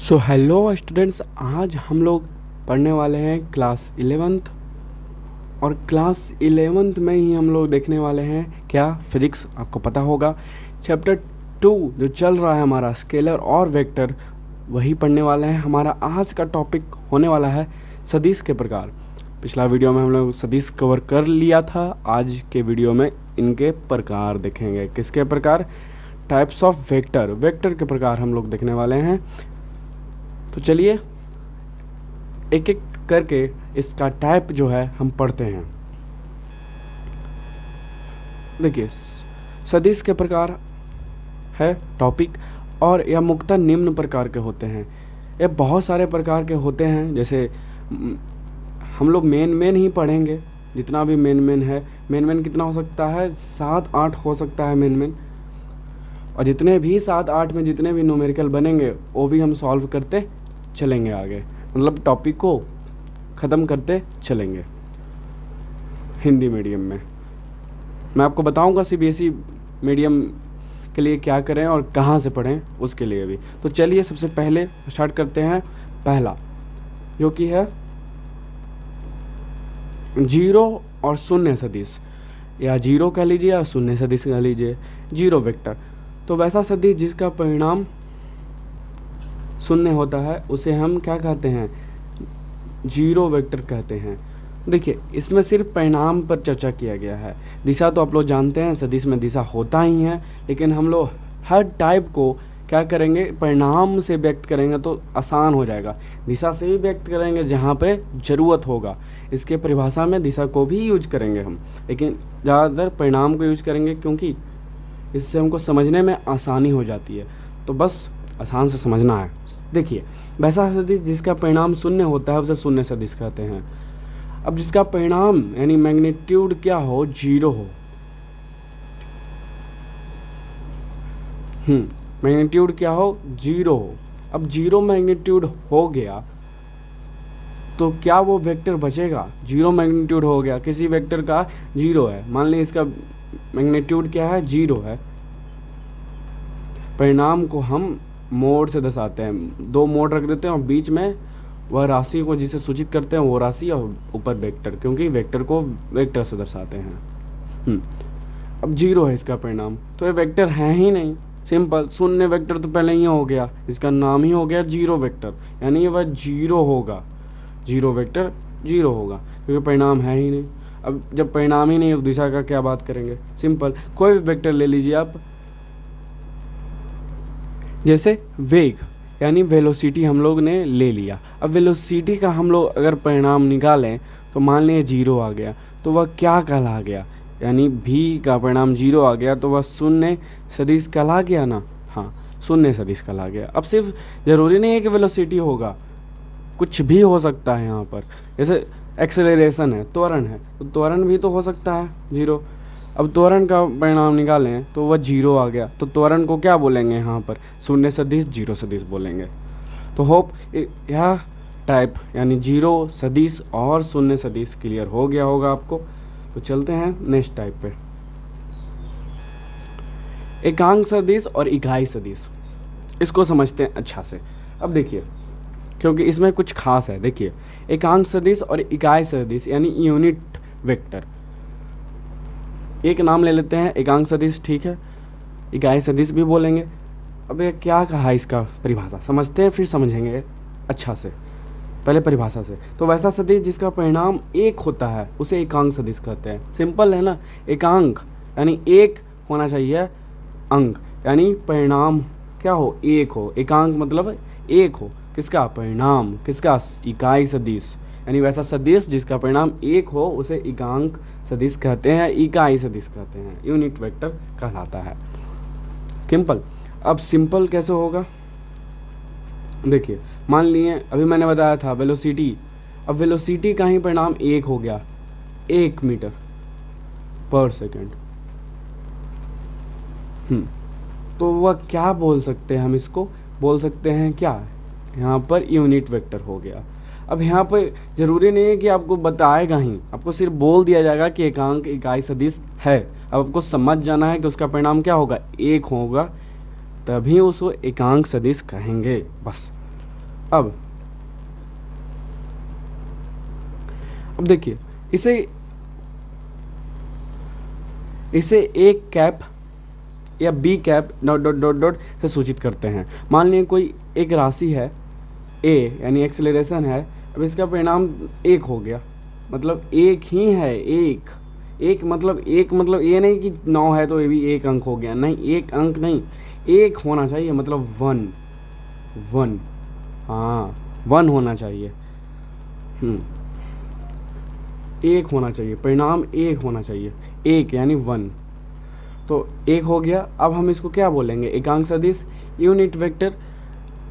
So hello students, आज हम लोग पढ़ने वाले हैं क्लास 11th। और क्लास 11th में ही हम लोग देखने वाले हैं क्या, फिजिक्स। आपको पता होगा चैप्टर 2 जो चल रहा है हमारा, स्केलर और वेक्टर, वही पढ़ने वाले हैं। हमारा आज का टॉपिक होने वाला है सदिश के प्रकार। पिछला वीडियो में हम लोग सदिश कवर कर लिया था। आज के वीडियो में इनके प्रकार देखेंगे। किसके प्रकार? Types of vector. वेक्टर के प्रकार हम लोग देखने वाले हैं। तो चलिए एक एक करके इसका टाइप जो है हम पढ़ते हैं। देखिए, सदिश के प्रकार है टॉपिक, और यह मुख्यतः निम्न प्रकार के होते हैं। ये बहुत सारे प्रकार के होते हैं। जैसे हम लोग मेन ही पढ़ेंगे। जितना भी मेन है, मेन कितना हो सकता है? 7-8 हो सकता है मेन। और जितने भी 7-8 में जितने भी न्यूमेरिकल बनेंगे वो भी हम सॉल्व करते चलेंगे आगे, मतलब टॉपिक को ख़त्म करते चलेंगे हिंदी मीडियम में। मैं आपको बताऊंगा सीबीएसई मीडियम के लिए क्या करें और कहाँ से पढ़ें, उसके लिए भी। तो चलिए सबसे पहले स्टार्ट करते हैं। पहला जो कि है जीरो और शून्य सदिश, या जीरो कह लीजिए या शून्य सदिश कह लीजिए, जीरो वेक्टर। तो वैसा सदिश जिसका परिणाम शून्य होता है उसे हम क्या कहते हैं? जीरो वेक्टर कहते हैं। देखिए, इसमें सिर्फ परिणाम पर चर्चा किया गया है। दिशा तो आप लोग जानते हैं, सदिश में दिशा होता ही है, लेकिन हम लोग हर टाइप को क्या करेंगे? परिणाम से व्यक्त करेंगे तो आसान हो जाएगा। दिशा से ही व्यक्त करेंगे जहाँ पे ज़रूरत होगा। इसके परिभाषा में दिशा को भी यूज करेंगे हम, लेकिन ज़्यादातर परिणाम को यूज करेंगे, क्योंकि इससे हमको समझने में आसानी हो जाती है। तो बस आसान से समझना है। देखिए, वैसा सदिश जिसका परिणाम शून्य होता है उसे शून्य सदिश कहते हैं। अब जिसका परिणाम यानी मैग्नीट्यूड क्या हो? जीरो हो। मैग्नीट्यूड क्या हो? जीरो हो। अब जीरो मैग्नीट्यूड हो गया तो क्या वो वेक्टर बचेगा? जीरो मैग्नीट्यूड हो गया, किसी वेक्टर का जीरो है, मान लीजिए इसका मैग्नीट्यूड क्या है? जीरो है। परिणाम को हम मोड से दर्शाते हैं। 2 मोड रख देते हैं और बीच में वह राशि को जिसे सूचित करते हैं वो राशि, और ऊपर वेक्टर, क्योंकि वेक्टर को वेक्टर से दर्शाते हैं। अब जीरो है इसका परिणाम, तो ये वेक्टर है ही नहीं। सिंपल, शून्य वेक्टर तो पहले ही हो गया, इसका नाम ही हो गया जीरो वेक्टर, यानी वह जीरो होगा। जीरो वेक्टर जीरो होगा, क्योंकि परिणाम है ही नहीं। अब जब परिणाम ही नहीं है तो दिशा का क्या बात करेंगे? सिंपल, कोई भी वेक्टर ले लीजिए आप। जैसे वेग यानी वेलोसिटी हम लोग ने ले लिया। अब वेलोसिटी का हम लोग अगर परिणाम निकालें तो मान लीजिए जीरो आ गया, तो वह क्या कहला गया? यानी भी का परिणाम जीरो आ गया तो वह शून्य सदिश कहला गया ना। हाँ, शून्य सदिश कहला गया। अब सिर्फ ज़रूरी नहीं है कि वेलोसिटी होगा, कुछ भी हो सकता है यहाँ पर। जैसे एक्सेलरेशन है, त्वरण है, तो त्वरण भी तो हो सकता है जीरो। अब त्वरण का परिणाम निकालें तो वह जीरो आ गया, तो त्वरण को क्या बोलेंगे यहाँ पर? शून्य सदिश, जीरो सदिश बोलेंगे। तो होप यह टाइप यानी जीरो सदिश और शून्य सदिश क्लियर हो गया होगा आपको। तो चलते हैं नेक्स्ट टाइप पे, एकांक सदिश और इकाई सदिश। इसको समझते हैं अच्छा से। अब देखिए, क्योंकि इसमें कुछ खास है। देखिए, एकांक सदिश और इकाई सदिश यानी यूनिट वेक्टर। एक नाम ले लेते हैं, एकांक सदिश, ठीक है, इकाई सदिश भी बोलेंगे। अब ये क्या कहा, इसका परिभाषा समझते हैं फिर समझेंगे अच्छा से। पहले परिभाषा से, तो वैसा सदिश जिसका परिणाम एक होता है उसे एकांक सदिश कहते हैं। सिंपल है ना, एकांक यानी एक होना चाहिए, अंक यानी परिणाम क्या हो? एक हो। एकांक मतलब एक हो, किसका? परिणाम। किसका? इकाई सदिश। यानी वैसा सदिश जिसका परिणाम एक हो उसे एकांक सदिश कहते हैं, इकाई सदिश कहते हैं, यूनिट वेक्टर कहलाता है। सिंपल। अब सिंपल कैसे होगा? देखिए, मान लिए अभी मैंने बताया था वेलोसिटी। अब वेलोसिटी का ही परिणाम एक हो गया, 1 मीटर पर सेकेंड। तो वह क्या बोल सकते हैं? हम इसको बोल सकते हैं क्या? यहाँ पर यूनिट वेक्टर हो गया। अब यहाँ पर ज़रूरी नहीं है कि आपको बताएगा ही, आपको सिर्फ बोल दिया जाएगा कि एकांक इकाई सदिश है। अब आपको समझ जाना है कि उसका परिणाम क्या होगा? एक होगा, तभी उसको एकांक सदिश कहेंगे, बस। अब देखिए, इसे एक कैप या B cap dot dot dot dot से सूचित करते हैं। मान लीजिए कोई एक राशि है ए, यानी एक्सेलरेशन है। अब इसका परिणाम एक हो गया, मतलब एक ही है, एक मतलब ये नहीं कि 9 है तो ये भी एक अंक हो गया, नहीं, एक अंक नहीं, एक होना चाहिए, मतलब 1, हाँ 1 होना चाहिए। एक होना चाहिए, परिणाम एक होना चाहिए, एक यानी 1। तो एक हो गया। अब हम इसको क्या बोलेंगे, एकांक सदिश, यूनिट वेक्टर।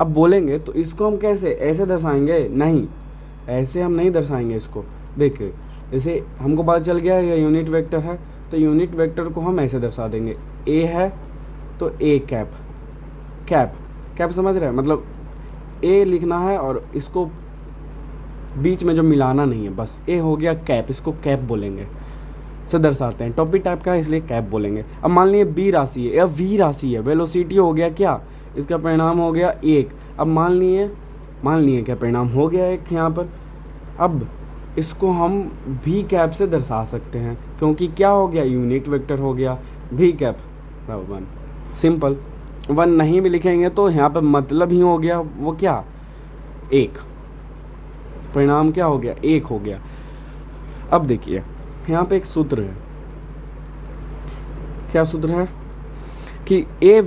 अब बोलेंगे तो इसको हम कैसे, ऐसे दर्शाएंगे? नहीं, ऐसे हम नहीं दर्शाएंगे इसको। देखिए, जैसे हमको पता चल गया ये यूनिट वेक्टर है, तो यूनिट वेक्टर को हम ऐसे दर्शा देंगे, ए है तो ए कैप, कैप समझ रहे हैं, मतलब ए लिखना है और इसको बीच में जो मिलाना नहीं है, बस ए हो गया कैप, इसको कैप बोलेंगे, से दर्शाते हैं। टॉपिक टाइप का है इसलिए कैप बोलेंगे। अब मान लीजिए बी राशि है या वी राशि है, वेलोसिटी हो गया क्या, इसका परिणाम हो गया 1। अब मान लिए क्या परिणाम हो गया एक यहाँ पर। अब इसको हम भी कैप से दर्शा सकते हैं, क्योंकि क्या हो गया, यूनिट वेक्टर हो गया, भी कैप 1, सिंपल। 1 नहीं भी लिखेंगे तो यहाँ पर मतलब ही हो गया वो क्या, 1, परिणाम क्या हो गया, 1 हो गया। अब देखिए यहाँ पे एक सूत्र है, क्या सूत्र है कि ए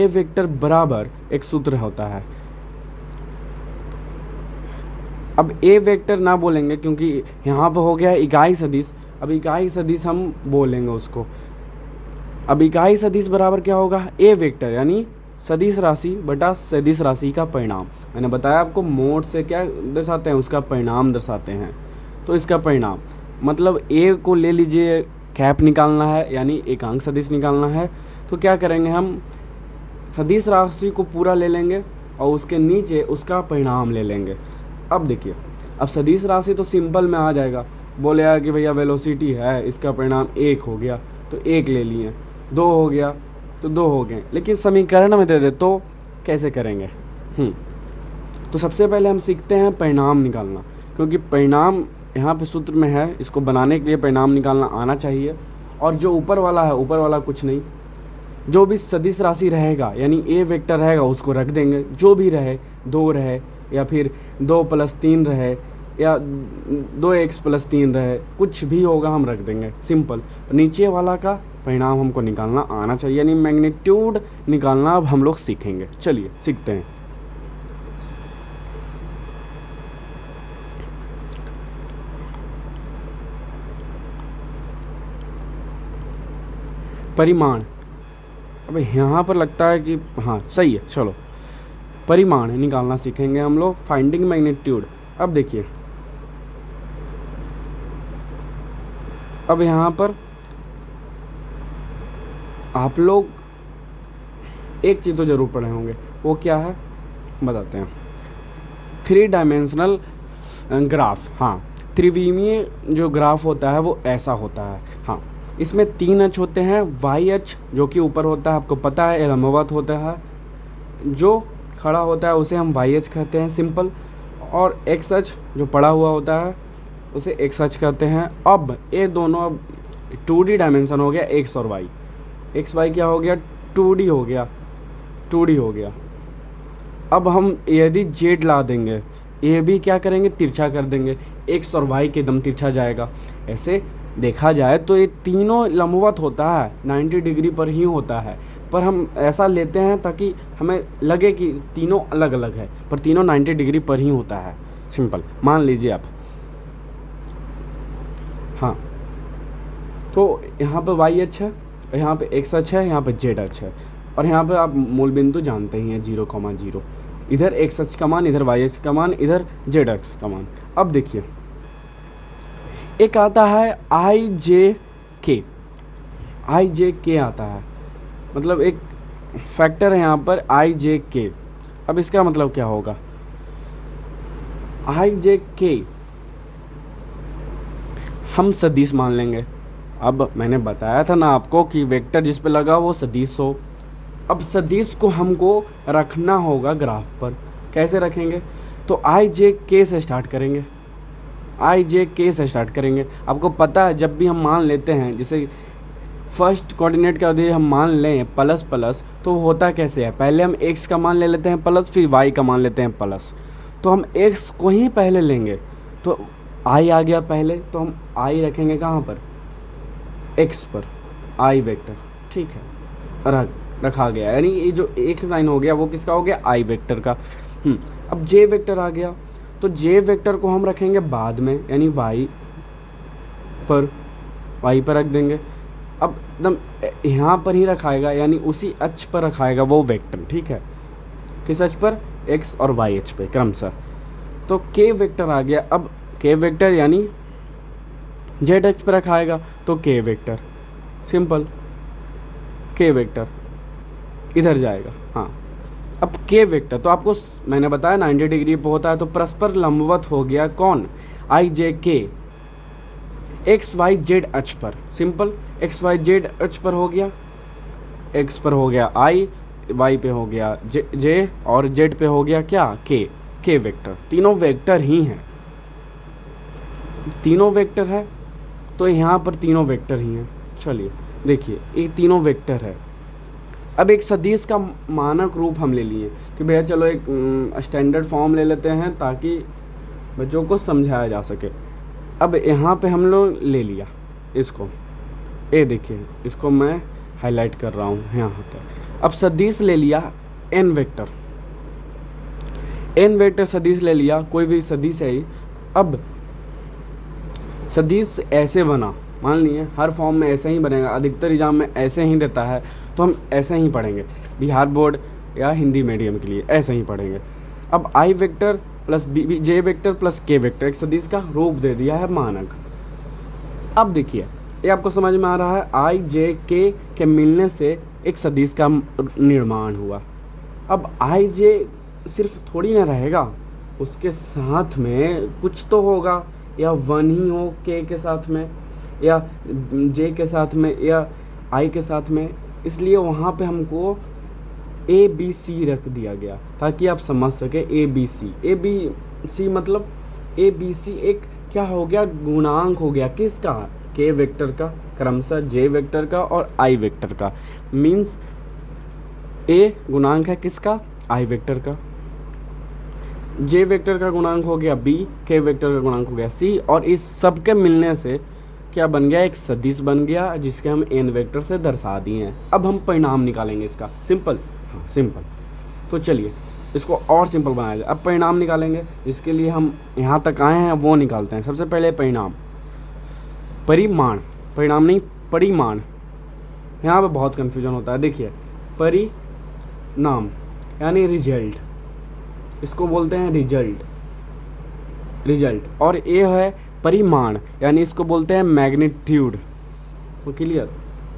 वेक्टर बराबर एक सूत्र होता है। अब ए वेक्टर ना बोलेंगे क्योंकि यहाँ पे हो गया इकाई सदिश। अब इकाई सदिश हम बोलेंगे उसको। अब इकाई सदिश बराबर क्या होगा, ए वेक्टर यानी सदिश राशि बटा सदिश राशि का परिणाम। मैंने बताया आपको, मोड से क्या दर्शाते हैं, उसका परिणाम दर्शाते हैं। तो इसका परिणाम मतलब ए को ले लीजिए, कैप निकालना है यानी एकांक सदिश निकालना है। तो क्या करेंगे, हम सदिश राशि को पूरा ले लेंगे और उसके नीचे उसका परिणाम ले लेंगे। अब देखिए, अब सदिश राशि तो सिंपल में आ जाएगा, बोलेगा कि भैया वेलोसिटी है, इसका परिणाम 1 हो गया तो 1 ले लिए, 2 हो गया तो 2 हो गए। लेकिन समीकरण में दे दे तो कैसे करेंगे? तो सबसे पहले हम सीखते हैं परिणाम निकालना, क्योंकि परिणाम यहाँ पे सूत्र में है, इसको बनाने के लिए परिणाम निकालना आना चाहिए। और जो ऊपर वाला है, ऊपर वाला कुछ नहीं, जो भी सदिश राशि रहेगा यानी ए वेक्टर रहेगा उसको रख देंगे, जो भी रहे, 2 रहे या फिर 2 + 3 रहे या 2x + 3 रहे, कुछ भी होगा हम रख देंगे, सिंपल। नीचे वाला का परिणाम हमको निकालना आना चाहिए, यानी मैग्नीट्यूड निकालना अब हम लोग सीखेंगे। चलिए सीखते हैं। परिमाण, अब यहाँ पर लगता है कि हाँ सही है, चलो परिमाण निकालना सीखेंगे हम लोग, फाइंडिंग मैग्नीट्यूड। अब देखिए, अब यहाँ पर आप लोग एक चीज़ तो ज़रूर पढ़े होंगे, वो क्या है बताते हैं, 3 डायमेंशनल ग्राफ। हाँ, त्रिविमीय जो ग्राफ होता है वो ऐसा होता है। हाँ, इसमें 3 अक्ष होते हैं, वाई अक्ष जो कि ऊपर होता है, आपको पता है, लंबवत होता है, जो खड़ा होता है उसे हम वाई अक्ष कहते हैं, सिंपल। और एक्स अक्ष जो पड़ा हुआ होता है उसे एक्स अक्ष कहते हैं। अब ये दोनों अब 2D डायमेंशन हो गया, एक्स और वाई, एक्स वाई क्या हो गया, 2D हो गया। अब हम यदि जेड ला देंगे, ये भी क्या करेंगे, तिरछा कर देंगे, एक्स और वाई के दम तिरछा जाएगा। ऐसे देखा जाए तो ये तीनों लंबवत होता है, 90 डिग्री पर ही होता है, पर हम ऐसा लेते हैं ताकि हमें लगे कि तीनों अलग अलग है, पर तीनों 90 डिग्री पर ही होता है, सिंपल मान लीजिए आप। हाँ, तो यहाँ पे वाई अक्ष है, यहाँ पे एक्स अक्ष है, यहाँ पे जेड अक्ष है, और यहाँ पे आप मूल बिंदु जानते ही हैं 0,0, इधर एक्स अक्ष का मान, इधर वाई अक्ष का मान, इधर जेड अक्ष का मान। अब देखिए, एक आता है आई जे के आता है, मतलब एक फैक्टर है यहाँ पर आई जे के। अब इसका मतलब क्या होगा, आई जे के हम सदिश मान लेंगे। अब मैंने बताया था ना आपको कि वेक्टर जिस पे लगा वो सदिश हो, अब सदिश को हमको रखना होगा ग्राफ पर। कैसे रखेंगे? तो आई जे के से स्टार्ट करेंगे, आई जे के से स्टार्ट करेंगे। आपको पता है जब भी हम मान लेते हैं, जैसे फर्स्ट कोऑर्डिनेट का यदि हम मान लें प्लस प्लस, तो होता कैसे है, पहले हम x का मान ले लेते हैं प्लस, फिर y का मान लेते हैं प्लस। तो हम x को ही पहले लेंगे, तो i आ गया पहले, तो हम i रखेंगे कहाँ पर, x पर, i वेक्टर। ठीक है, रखा गया, यानी ये जो एक साइन हो गया वो किसका हो गया, i वेक्टर का। अब j वेक्टर आ गया, तो j वेक्टर को हम रखेंगे बाद में, यानी y पर रख देंगे। अब एकदम यहाँ पर ही रखाएगा, यानी उसी अक्ष पर रखाएगा वो वेक्टर। ठीक है, किस अक्ष पर, x और y अक्ष पे क्रमशः। तो k वेक्टर आ गया। अब k वेक्टर यानी z अक्ष पर रखाएगा, तो k vector, simple, k vector इधर जाएगा। हाँ, अब k वेक्टर तो आपको मैंने बताया 90 डिग्री पर होता है, तो परस्पर लंबवत हो गया कौन, आई जे के, एक्स वाई जेड अक्ष पर। सिंपल, एक्स वाई जेड अक्ष पर हो गया, एक्स पर हो गया आई, वाई पे हो गया जे और जेड पे हो गया क्या, के वेक्टर। तीनों वेक्टर ही हैं, तीनों वेक्टर है, तो यहाँ पर तीनों वेक्टर ही हैं। चलिए देखिए, ये तीनों वेक्टर है। अब एक सदिश का मानक रूप हम ले लिए कि भैया चलो एक स्टैंडर्ड फॉर्म ले लेते हैं ताकि बच्चों को समझाया जा सके। अब यहाँ पे हम लोग ले लिया इसको, ये देखिए इसको मैं हाईलाइट कर रहा हूँ यहाँ पर। अब सदिश ले लिया एन वेक्टर, एन वेक्टर सदिश ले लिया, कोई भी सदिश है। अब सदिश ऐसे बना, मान लिए हर फॉर्म में ऐसे ही बनेगा, अधिकतर एग्जाम में ऐसे ही देता है, तो हम ऐसे ही पढ़ेंगे, बिहार बोर्ड या हिंदी मीडियम के लिए ऐसे ही पढ़ेंगे। अब i vector plus b j vector plus k vector एक सदिश का रूप दे दिया है मानक। अब देखिए ये आपको समझ में आ रहा है, आई जे के मिलने से एक सदिश का निर्माण हुआ। अब आई जे सिर्फ थोड़ी ना रहेगा, उसके साथ में कुछ तो होगा, या वन ही हो के साथ में, या जे के साथ में, या आई के साथ में। इसलिए वहाँ पे हमको ए बी सी रख दिया गया ताकि आप समझ सके। ए बी सी मतलब ए बी सी एक क्या हो गया, गुणांक हो गया, किसका, के वेक्टर का, क्रमशः जे वेक्टर का और आई वेक्टर का। मीन्स ए गुणांक है किसका, आई वेक्टर का, जे वेक्टर का गुणांक हो गया बी, के वेक्टर का गुणांक हो गया सी, और इस सब के मिलने से क्या बन गया, एक सदिश बन गया जिसके हम एन वेक्टर से दर्शा दिए हैं। अब हम परिणाम निकालेंगे इसका, सिंपल, हाँ सिंपल। तो चलिए इसको और सिंपल बनाया जाए। अब परिणाम निकालेंगे, जिसके लिए हम यहाँ तक आए हैं वो निकालते हैं। सबसे पहले परिणाम, परिमाण, परिणाम नहीं परिमाण, यहाँ पे बहुत कन्फ्यूजन होता है। देखिए परिणाम यानी रिजल्ट, इसको बोलते हैं रिजल्ट, और ये है परिमाण, यानी इसको बोलते हैं मैग्नीट्यूड। तो क्लियर,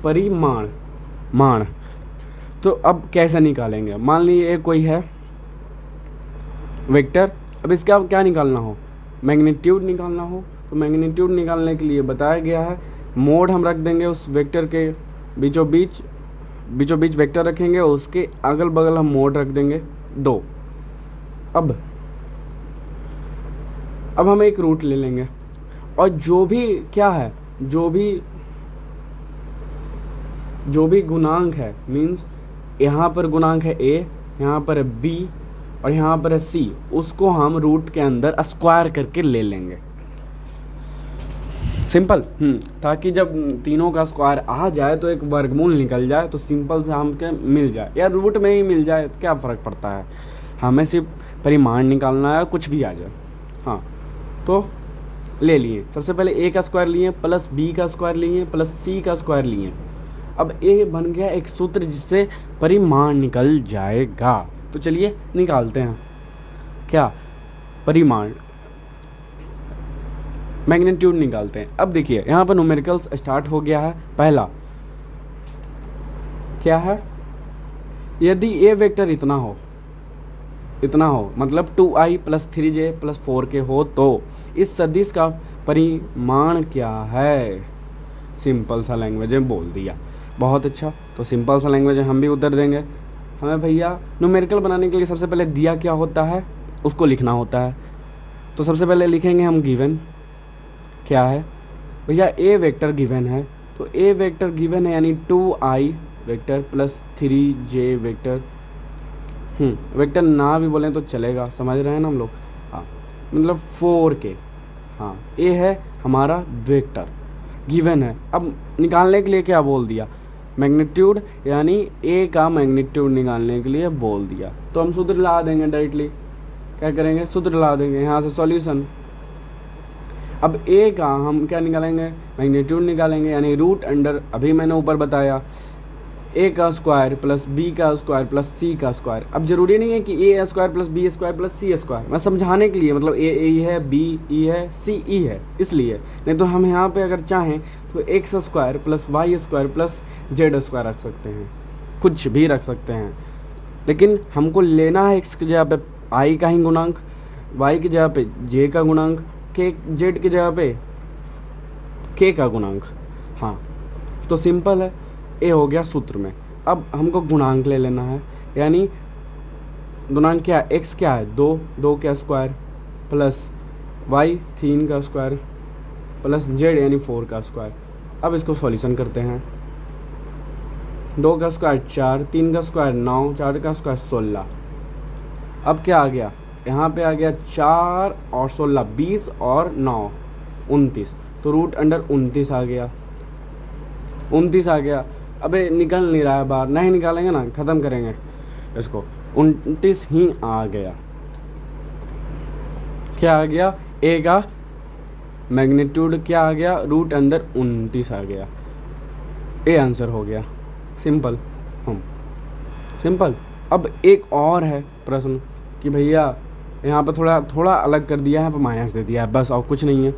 परिमाण, मान। तो अब कैसे निकालेंगे, मान लीजिए कोई है वेक्टर, अब इसका क्या निकालना हो, मैग्नीट्यूड निकालना हो, तो मैग्नीट्यूड निकालने के लिए बताया गया है, मोड हम रख देंगे उस वेक्टर के बीचों बीच वेक्टर रखेंगे, उसके अगल बगल हम मोड रख देंगे 2। अब हम एक रूट ले लेंगे, और जो भी क्या है, जो भी गुणांक है, मीन्स यहाँ पर गुणांक है a, यहाँ पर है b और यहाँ पर है c, उसको हम रूट के अंदर स्क्वायर करके ले लेंगे। सिंपल, ताकि जब तीनों का स्क्वायर आ जाए तो एक वर्गमूल निकल जाए, तो सिंपल से हमके मिल जाए, या रूट में ही मिल जाए, क्या फ़र्क पड़ता है, हमें सिर्फ परिमाण निकालना है, कुछ भी आ जाए। हाँ, तो ले लिए, सबसे पहले a का स्क्वायर लिए प्लस b का स्क्वायर लिए प्लस c का स्क्वायर लिए। अब a बन गया एक सूत्र जिससे परिमाण निकल जाएगा। तो चलिए निकालते हैं, क्या, परिमाण, मैग्नीट्यूड निकालते हैं। अब देखिए यहाँ पर न्यूमेरिकल्स स्टार्ट हो गया है। पहला क्या है, यदि a वेक्टर इतना हो मतलब 2i plus 3j plus 4k हो, तो इस सदिश का परिमाण क्या है, सिंपल सा लैंग्वेज में बोल दिया, बहुत अच्छा। तो सिंपल सा लैंग्वेज है, हम भी उत्तर देंगे। हमें भैया न्यूमेरिकल बनाने के लिए सबसे पहले दिया क्या होता है उसको लिखना होता है। तो सबसे पहले लिखेंगे हम गिवन क्या है भैया, ए वेक्टर गिवन है। तो ए वेक्टर गिवन है यानी 2i vector plus 3j vector. Vector ना भी बोलें तो चलेगा, समझ रहे हैं ना हम लोग। हाँ मतलब 4k। हाँ ए है हमारा वेक्टर गिवन है। अब निकालने के लिए क्या बोल दिया, मैग्नीट्यूड, यानी ए का मैग्नीट्यूड निकालने के लिए बोल दिया। तो हम सूत्र ला देंगे डायरेक्टली, क्या करेंगे सूत्र ला देंगे, यहाँ से सॉल्यूशन। अब ए का हम क्या निकालेंगे, मैग्नीट्यूड निकालेंगे, यानी रूट अंडर, अभी मैंने ऊपर बताया, ए का स्क्वायर प्लस बी का स्क्वायर प्लस सी का स्क्वायर। अब जरूरी नहीं है कि a square plus b square plus c square, मैं समझाने के लिए, मतलब ए ई है, बी ई है, सी ई है, इसलिए। नहीं तो हम यहाँ पे अगर चाहें तो x square plus y square plus z square रख सकते हैं, कुछ भी रख सकते हैं। लेकिन हमको लेना है एक्स की जगह पे आई का ही गुणांक, वाई की जगह पे जे का गुणांक, के जेड की जगह पे के का गुणांक। हाँ तो सिंपल है, ए हो गया सूत्र में। अब हमको गुणांक ले लेना है, यानी गुणांक क्या है, एक्स क्या है 2, 2 का स्क्वायर प्लस वाई 3 का स्क्वायर प्लस जेड यानी 4 का स्क्वायर। अब इसको सॉल्यूशन करते हैं। 2 का स्क्वायर 4, 3 का स्क्वायर 9, 4 का स्क्वायर 16। अब क्या आ गया, यहाँ पे आ गया 4 और 16, 20 और 9 29, तो रूट अंडर 29 आ गया, 29 आ गया। अबे निकल नहीं रहा है बाहर, नहीं निकालेंगे ना, ख़त्म करेंगे इसको। 29 ही आ गया। क्या आ गया, ए का मैग्नीट्यूड क्या आ गया, रूट अंदर 29 आ गया। ए आंसर हो गया, सिंपल। सिंपल। अब एक और है प्रश्न कि भैया यहाँ पर थोड़ा अलग कर दिया है, यहाँ पर माइनस दे दिया है, बस और कुछ नहीं है।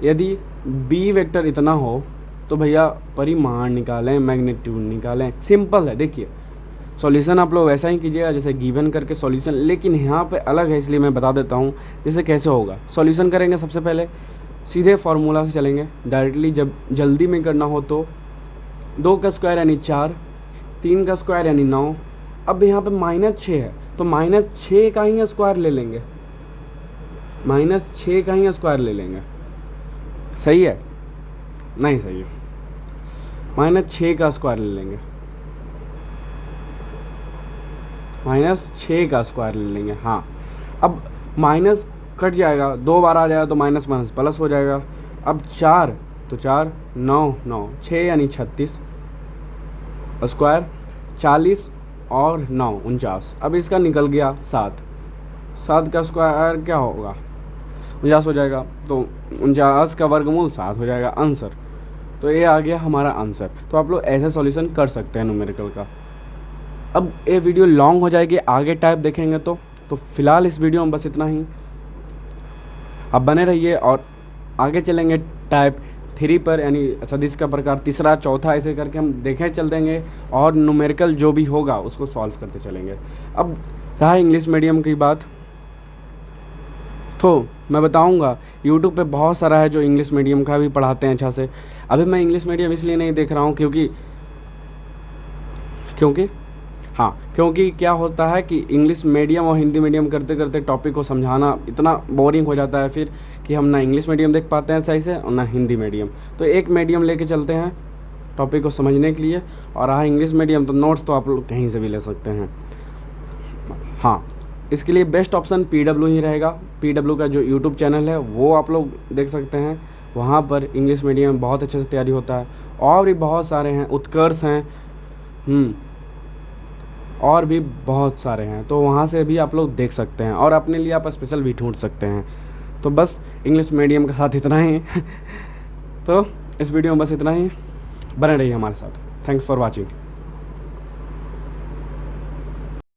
यदि बी वेक्टर इतना हो तो भैया परिमाण निकालें, मैग्नीट्यूड निकालें, सिंपल है। देखिए सॉल्यूशन आप लोग वैसा ही कीजिएगा जैसे गिवन करके सॉल्यूशन, लेकिन यहाँ पे अलग है इसलिए मैं बता देता हूँ जैसे कैसे होगा। सॉल्यूशन करेंगे सबसे पहले सीधे फार्मूला से चलेंगे डायरेक्टली, जब जल्दी में करना हो तो 2 का स्क्वायर यानी 4, 3 का स्क्वायर यानी 9। अब यहाँ पे -6 है तो -6 का ही स्क्वायर ले लेंगे, -6 का ही स्क्वायर ले लेंगे। सही है, नहीं सही है, -6 का स्क्वायर ले लेंगे, -6 का स्क्वायर ले लेंगे। हाँ अब माइनस कट जाएगा, 2 बार आ जाएगा तो माइनस माइनस प्लस हो जाएगा। अब 4 तो 4, 9 9, 6 यानी 36 स्क्वायर, 40 और 9 49। अब इसका निकल गया 7, 7 का स्क्वायर क्या होगा 49 हो जाएगा, तो 49 का वर्गमूल 7 हो जाएगा आंसर। तो ये आ गया हमारा आंसर। तो आप लोग ऐसे सॉल्यूशन कर सकते हैं न्यूमेरिकल का। अब ये वीडियो लॉन्ग हो जाएगी, आगे टाइप देखेंगे तो फिलहाल इस वीडियो में बस इतना ही। अब बने रहिए और आगे चलेंगे टाइप 3 पर, यानी सदिश का प्रकार 3रा 4था, ऐसे करके हम देखें चल देंगे और न्यूमेरिकल जो भी होगा उसको सॉल्व करते चलेंगे। अब रहा इंग्लिश मीडियम की बात, तो मैं बताऊंगा यूट्यूब पे बहुत सारा है जो इंग्लिश मीडियम का भी पढ़ाते हैं अच्छा से। अभी मैं इंग्लिश मीडियम इसलिए नहीं देख रहा हूँ क्योंकि क्या होता है कि इंग्लिश मीडियम और हिंदी मीडियम करते करते टॉपिक को समझाना इतना बोरिंग हो जाता है फिर कि हम ना इंग्लिश मीडियम देख पाते हैं सही से और ना हिंदी मीडियम। तो एक मीडियम लेके चलते हैं टॉपिक को समझने के लिए। और रहा इंग्लिश मीडियम तो नोट्स तो आप लोग कहीं से भी ले सकते हैं। हाँ इसके लिए बेस्ट ऑप्शन PW ही रहेगा। PW का जो यूट्यूब चैनल है वो आप लोग देख सकते हैं, वहाँ पर इंग्लिश मीडियम में बहुत अच्छे से तैयारी होता है। और भी बहुत सारे हैं, उत्कर्ष हैं, और भी बहुत सारे हैं, तो वहाँ से भी आप लोग देख सकते हैं और अपने लिए आप स्पेशल भी ढूंढ सकते हैं। तो बस इंग्लिश मीडियम के साथ इतना ही तो इस वीडियो में बस इतना ही, बने रहिए हमारे साथ। Thanks for watching.